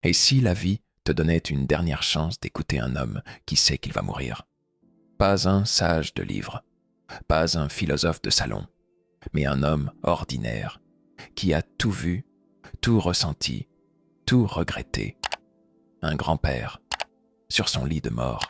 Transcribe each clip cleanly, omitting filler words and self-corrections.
Et si la vie te donnait une dernière chance d'écouter un homme qui sait qu'il va mourir? Pas un sage de livre, pas un philosophe de salon, mais un homme ordinaire qui a tout vu, tout ressenti, tout regretté. Un grand-père, sur son lit de mort.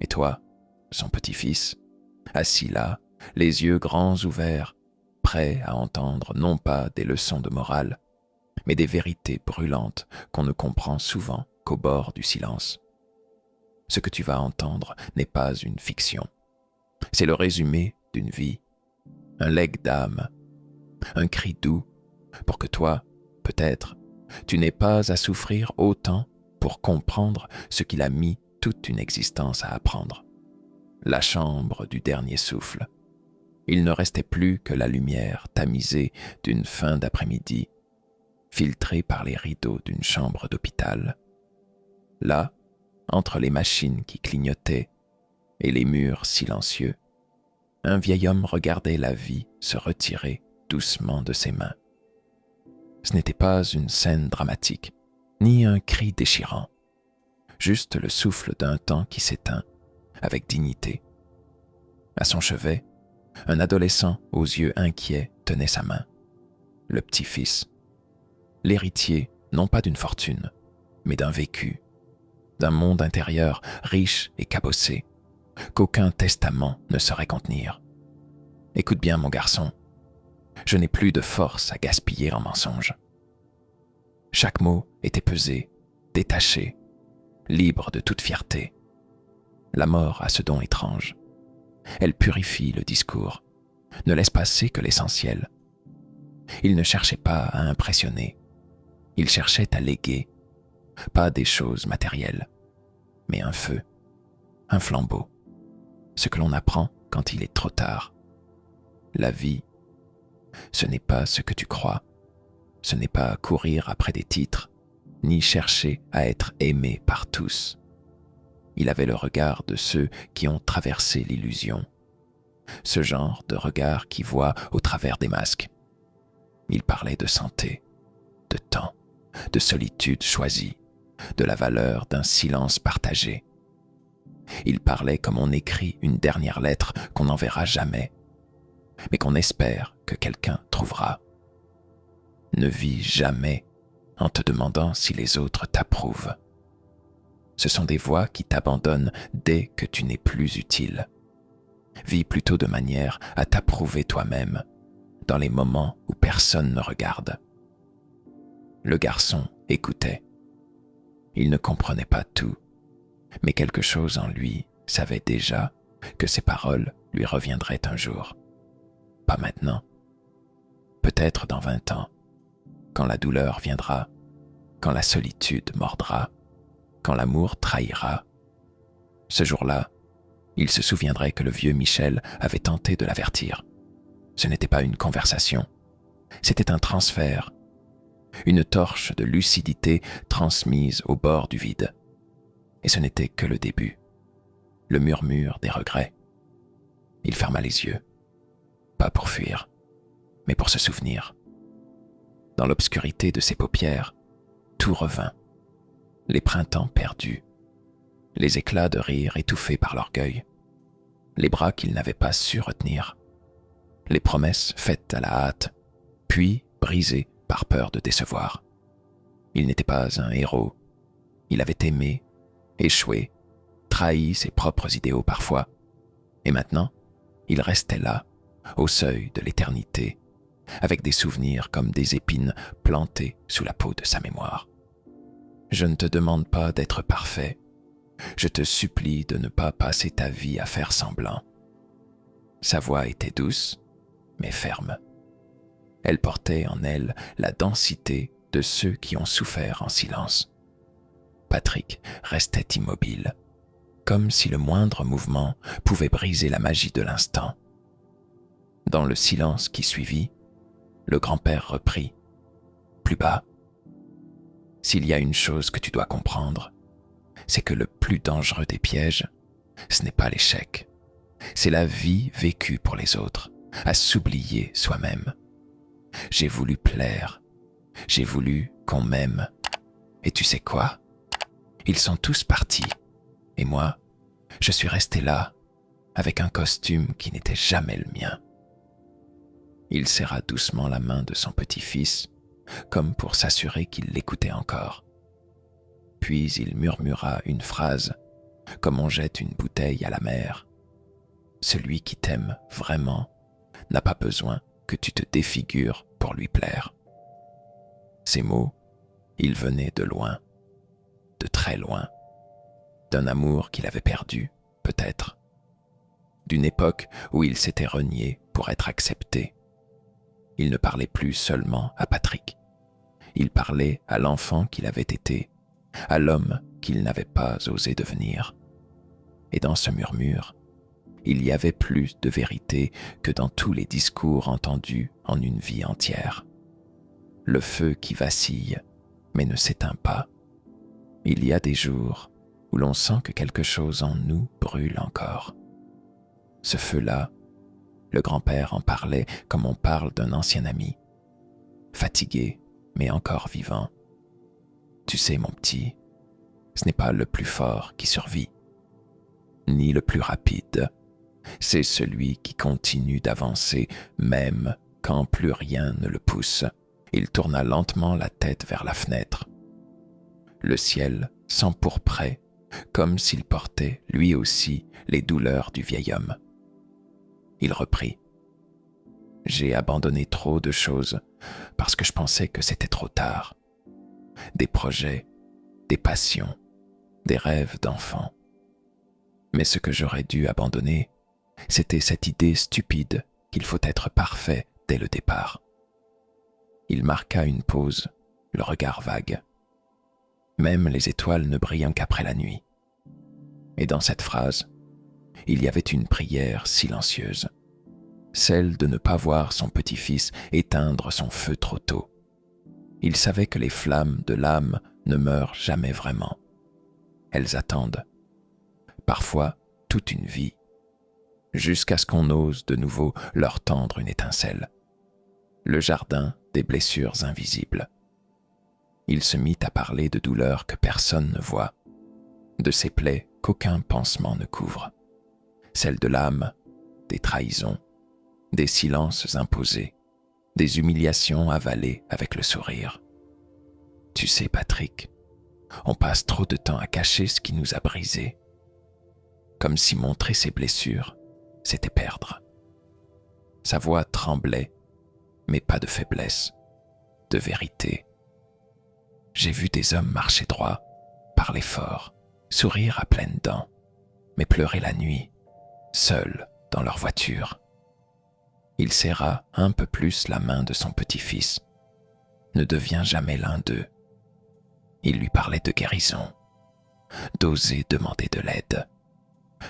Et toi, son petit-fils, assis là, les yeux grands ouverts, prêt à entendre non pas des leçons de morale, mais des vérités brûlantes qu'on ne comprend souvent qu'au bord du silence. Ce que tu vas entendre n'est pas une fiction. C'est le résumé d'une vie, un legs d'âme, un cri doux pour que toi, peut-être, tu n'aies pas à souffrir autant pour comprendre ce qu'il a mis toute une existence à apprendre. La chambre du dernier souffle. Il ne restait plus que la lumière tamisée d'une fin d'après-midi, filtrée par les rideaux d'une chambre d'hôpital. Là, entre les machines qui clignotaient et les murs silencieux, un vieil homme regardait la vie se retirer doucement de ses mains. Ce n'était pas une scène dramatique, ni un cri déchirant, juste le souffle d'un temps qui s'éteint avec dignité. À son chevet, un adolescent aux yeux inquiets tenait sa main. Le petit-fils, l'héritier non pas d'une fortune, mais d'un vécu, d'un monde intérieur riche et cabossé, qu'aucun testament ne saurait contenir. Écoute bien, mon garçon, je n'ai plus de force à gaspiller en mensonges. Chaque mot était pesé, détaché, libre de toute fierté. La mort a ce don étrange. Elle purifie le discours, ne laisse passer que l'essentiel. Il ne cherchait pas à impressionner, il cherchait à léguer, pas des choses matérielles, mais un feu, un flambeau, ce que l'on apprend quand il est trop tard. La vie, ce n'est pas ce que tu crois, ce n'est pas courir après des titres, ni chercher à être aimé par tous. Il avait le regard de ceux qui ont traversé l'illusion, ce genre de regard qui voit au travers des masques. Il parlait de santé, de temps, de solitude choisie, de la valeur d'un silence partagé. Il parlait comme on écrit une dernière lettre qu'on n'enverra jamais, mais qu'on espère que quelqu'un trouvera. Ne vis jamais en te demandant si les autres t'approuvent. Ce sont des voix qui t'abandonnent dès que tu n'es plus utile. Vis plutôt de manière à t'approuver toi-même, dans les moments où personne ne regarde. Le garçon écoutait. Il ne comprenait pas tout, mais quelque chose en lui savait déjà que ses paroles lui reviendraient un jour. Pas maintenant. Peut-être dans 20 ans, quand la douleur viendra, quand la solitude mordra, quand l'amour trahira. Ce jour-là, il se souviendrait que le vieux Michel avait tenté de l'avertir. Ce n'était pas une conversation, c'était un transfert, une torche de lucidité transmise au bord du vide. Et ce n'était que le début, le murmure des regrets. Il ferma les yeux, pas pour fuir, mais pour se souvenir. Dans l'obscurité de ses paupières, tout revint. Les printemps perdus, les éclats de rire étouffés par l'orgueil, les bras qu'il n'avait pas su retenir, les promesses faites à la hâte, puis brisées par peur de décevoir. Il n'était pas un héros, il avait aimé, échoué, trahi ses propres idéaux parfois, et maintenant, il restait là, au seuil de l'éternité, avec des souvenirs comme des épines plantées sous la peau de sa mémoire. Je ne te demande pas d'être parfait. Je te supplie de ne pas passer ta vie à faire semblant. Sa voix était douce, mais ferme. Elle portait en elle la densité de ceux qui ont souffert en silence. Patrick restait immobile, comme si le moindre mouvement pouvait briser la magie de l'instant. Dans le silence qui suivit, le grand-père reprit, plus bas. S'il y a une chose que tu dois comprendre, c'est que le plus dangereux des pièges, ce n'est pas l'échec, c'est la vie vécue pour les autres, à s'oublier soi-même. J'ai voulu plaire, j'ai voulu qu'on m'aime, Et tu sais quoi? Ils sont tous partis. Et moi, je suis resté là, avec un costume qui n'était jamais le mien. Il serra doucement la main de son petit-fils, comme pour s'assurer qu'il l'écoutait encore. Puis il murmura une phrase, comme on jette une bouteille à la mer. Celui qui t'aime vraiment n'a pas besoin que tu te défigures pour lui plaire. Ces mots, ils venaient de loin, de très loin, d'un amour qu'il avait perdu, peut-être, d'une époque où il s'était renié pour être accepté. Il ne parlait plus seulement à Patrick, il parlait à l'enfant qu'il avait été, à l'homme qu'il n'avait pas osé devenir. Et dans ce murmure, il y avait plus de vérité que dans tous les discours entendus en une vie entière. Le feu qui vacille, mais ne s'éteint pas. Il y a des jours où l'on sent que quelque chose en nous brûle encore. Ce feu-là, le grand-père en parlait comme on parle d'un ancien ami, fatigué mais encore vivant. Tu sais, mon petit, ce n'est pas le plus fort qui survit, ni le plus rapide. C'est celui qui continue d'avancer même quand plus rien ne le pousse. Il tourna lentement la tête vers la fenêtre. Le ciel s'empourprait, comme s'il portait, lui aussi, les douleurs du vieil homme. Il reprit. « J'ai abandonné trop de choses parce que je pensais que c'était trop tard. Des projets, des passions, des rêves d'enfant. Mais ce que j'aurais dû abandonner, c'était cette idée stupide qu'il faut être parfait dès le départ. » Il marqua une pause, le regard vague. Même les étoiles ne brillent qu'après la nuit. Et dans cette phrase, il y avait une prière silencieuse, celle de ne pas voir son petit-fils éteindre son feu trop tôt. Il savait que les flammes de l'âme ne meurent jamais vraiment. Elles attendent, parfois toute une vie, jusqu'à ce qu'on ose de nouveau leur tendre une étincelle. Le jardin des blessures invisibles. Il se mit à parler de douleurs que personne ne voit, de ces plaies qu'aucun pansement ne couvre, celles de l'âme, des trahisons, des silences imposés, des humiliations avalées avec le sourire. Tu sais, Patrick, on passe trop de temps à cacher ce qui nous a brisés, comme si montrer ses blessures, c'était perdre. Sa voix tremblait, mais pas de faiblesse, de vérité. J'ai vu des hommes marcher droit, parler fort, sourire à pleines dents, mais pleurer la nuit, seuls dans leur voiture. Il serra un peu plus la main de son petit-fils. Ne deviens jamais l'un d'eux. Il lui parlait de guérison, d'oser demander de l'aide,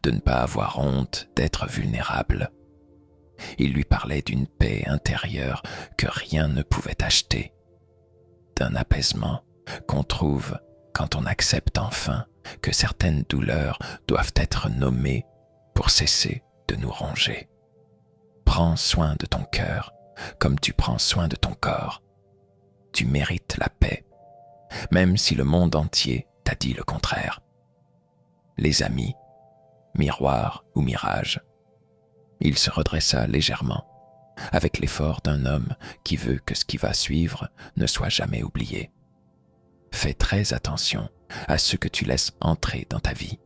de ne pas avoir honte d'être vulnérable. Il lui parlait d'une paix intérieure que rien ne pouvait acheter, d'un apaisement qu'on trouve quand on accepte enfin que certaines douleurs doivent être nommées pour cesser de nous ronger. Prends soin de ton cœur comme tu prends soin de ton corps. Tu mérites la paix, même si le monde entier t'a dit le contraire. Les amis, miroir ou mirage. Il se redressa légèrement, avec l'effort d'un homme qui veut que ce qui va suivre ne soit jamais oublié. Fais très attention à ce que tu laisses entrer dans ta vie.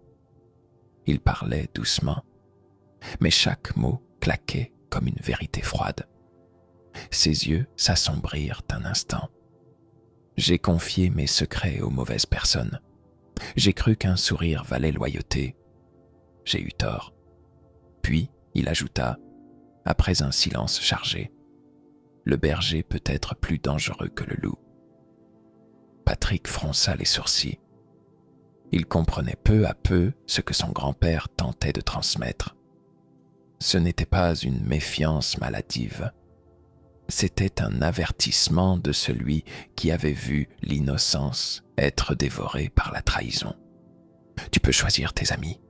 Il parlait doucement, mais chaque mot claquait comme une vérité froide. Ses yeux s'assombrirent un instant. J'ai confié mes secrets aux mauvaises personnes. J'ai cru qu'un sourire valait loyauté. J'ai eu tort. Puis, il ajouta, après un silence chargé, « Le berger peut être plus dangereux que le loup. » Patrick fronça les sourcils. Il comprenait peu à peu ce que son grand-père tentait de transmettre. Ce n'était pas une méfiance maladive. C'était un avertissement de celui qui avait vu l'innocence être dévorée par la trahison. Tu peux choisir tes amis.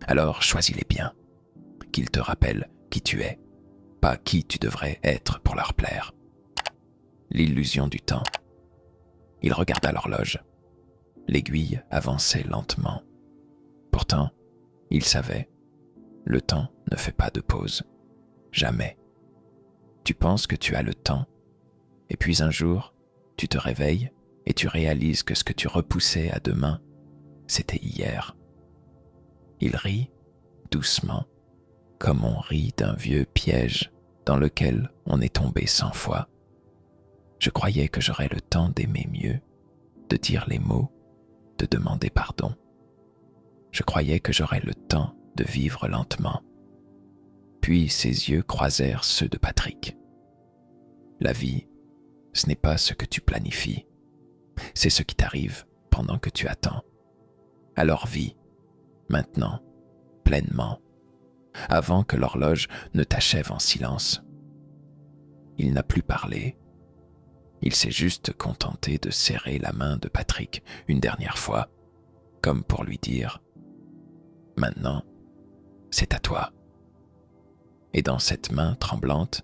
Alors choisis-les bien. Qu'ils te rappellent qui tu es, pas qui tu devrais être pour leur plaire. L'illusion du temps. Il regarda l'horloge. L'aiguille avançait lentement. Pourtant, il savait, le temps ne fait pas de pause. Jamais. Tu penses que tu as le temps, et puis un jour, tu te réveilles et tu réalises que ce que tu repoussais à demain, c'était hier. Il rit doucement, comme on rit d'un vieux piège dans lequel on est tombé 100 fois. Je croyais que j'aurais le temps d'aimer mieux, de dire les mots, de demander pardon. Je croyais que j'aurais le temps de vivre lentement. Puis ses yeux croisèrent ceux de Patrick. La vie, ce n'est pas ce que tu planifies, c'est ce qui t'arrive pendant que tu attends. Alors vis, maintenant, pleinement, avant que l'horloge ne t'achève en silence. Il n'a plus parlé. Il s'est juste contenté de serrer la main de Patrick une dernière fois, comme pour lui dire « Maintenant, c'est à toi ». Et dans cette main tremblante,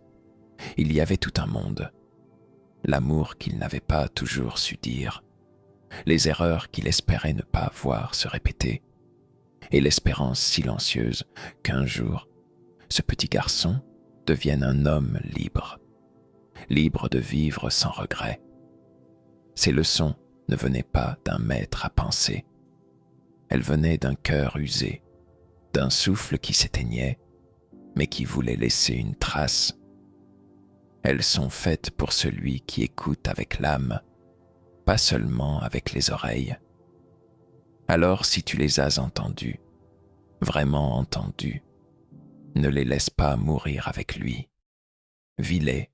il y avait tout un monde. L'amour qu'il n'avait pas toujours su dire, les erreurs qu'il espérait ne pas voir se répéter, et l'espérance silencieuse qu'un jour, ce petit garçon devienne un homme libre, libre de vivre sans regret. Ces leçons ne venaient pas d'un maître à penser, elles venaient d'un cœur usé, d'un souffle qui s'éteignait, mais qui voulait laisser une trace. Elles sont faites pour celui qui écoute avec l'âme, pas seulement avec les oreilles. Alors si tu les as entendues, vraiment entendues, ne les laisse pas mourir avec lui. Vis-les